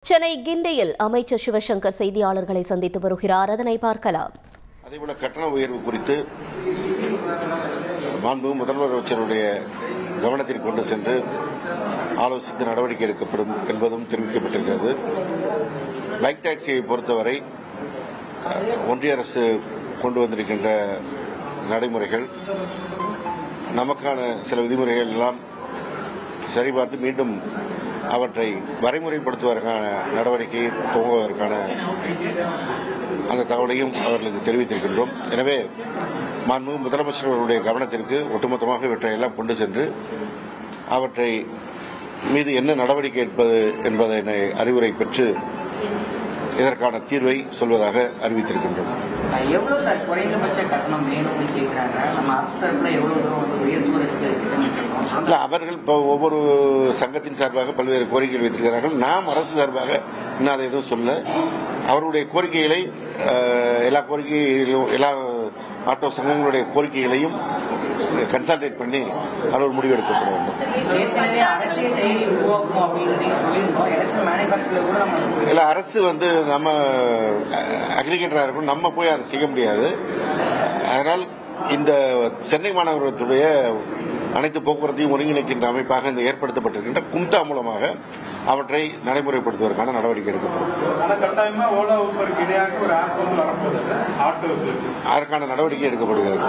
சென்னை கிண்டியில் அமைச்சர் சிவசங்கர் செய்தியாளர்களை சந்தித்து வருகிறார். அதனை பார்க்கலாம். அதேபோல கட்டண உயர்வு குறித்து மாண்பு முதலமைச்சருடைய கவனத்திற்கு கொண்டு சென்று ஆலோசித்து நடவடிக்கை எடுக்கப்படும் என்பதும் தெரிவிக்கப்பட்டிருக்கிறது. பைக் டாக்ஸியை பொறுத்தவரை ஒன்றிய அரசு கொண்டு வந்திருக்கின்ற நடைமுறைகள் நமக்கான சில விதிமுறைகள் எல்லாம் சரிபார்த்து மீண்டும் அவற்றை வரைமுறைப்படுத்துவதற்கான நடவடிக்கை துவங்குவதற்கான அந்த தகவலையும் அவர்களுக்கு தெரிவித்திருக்கின்றோம். எனவே மாண்பு முதலமைச்சர்களுடைய கவனத்திற்கு ஒட்டுமொத்தமாக இவற்றை எல்லாம் கொண்டு சென்று அவற்றை மீது என்ன நடவடிக்கை எடுப்பது என்பதனை அறிவுரை பெற்று இதற்கான தீர்வை சொல்வதாக அறிவித்திருக்கின்றோம். எவ்வளவு சார் குறைந்தபட்ச கட்டணம் வேணும்னு கேட்கிறாங்க. நம்ம அரசு தரப்புல எவ்வளவு தூரம் உயர்த்துவதற்கு அவர்கள் இப்போ ஒவ்வொரு சங்கத்தின் சார்பாக பல்வேறு கோரிக்கைகள் வைத்திருக்கிறார்கள். நாம் அரசு சார்பாக இன்னும் அதை எதுவும் சொல்ல அவருடைய கோரிக்கைகளை எல்லா ஆட்டோ சங்கங்களுடைய கோரிக்கைகளையும் கன்சல்டேட் பண்ணி அது ஒரு முடிவு எடுக்கப்பட வேண்டும். இல்ல அரசு நம்ம அக்ரிகேட்டரா இருக்கும், நம்ம போய் அதை செய்ய முடியாது. அதனால் இந்த சென்னை மாநகரத்துடைய அனைத்து போக்குவரத்தையும் ஒருங்கிணைக்கின்ற அமைப்பாக இந்த ஏற்படுத்தப்பட்டிருக்கின்ற கும்தா மூலமாக அவற்றை நடைமுறைப்படுத்துவதற்கான நடவடிக்கை எடுக்கப்படும். அதற்கான நடவடிக்கை எடுக்கப்படுகிறது.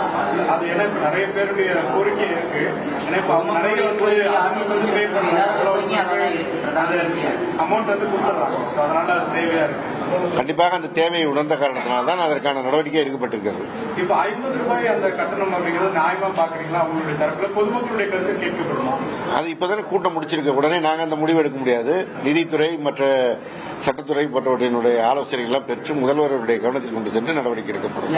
கண்டிப்பாக அந்த தேவையை உணர்ந்த காரணத்தினால் தான் அதற்கான நடவடிக்கை எடுக்கப்பட்டிருக்கிறது. இப்ப 50 ரூபாய் அந்த கட்டணம் அப்படிங்கிறது நியாயமா பாக்குறீங்களா? உங்களுடைய தரப்புல பொதுமக்களுடைய கருத்து கேட்கப்படுமா? அது இப்பதானே கூட்டம் முடிச்சிருக்க உடனே நாங்க அந்த முடிவு எடுக்க முடியாது. நிதித்துறை மற்ற சட்டத்துறை போன்றவற்றினுடைய ஆலோசனைகள் எல்லாம் பெற்று முதல்வருடைய கவனத்தில் கொண்டு சென்று நடவடிக்கை எடுக்கப்படும்.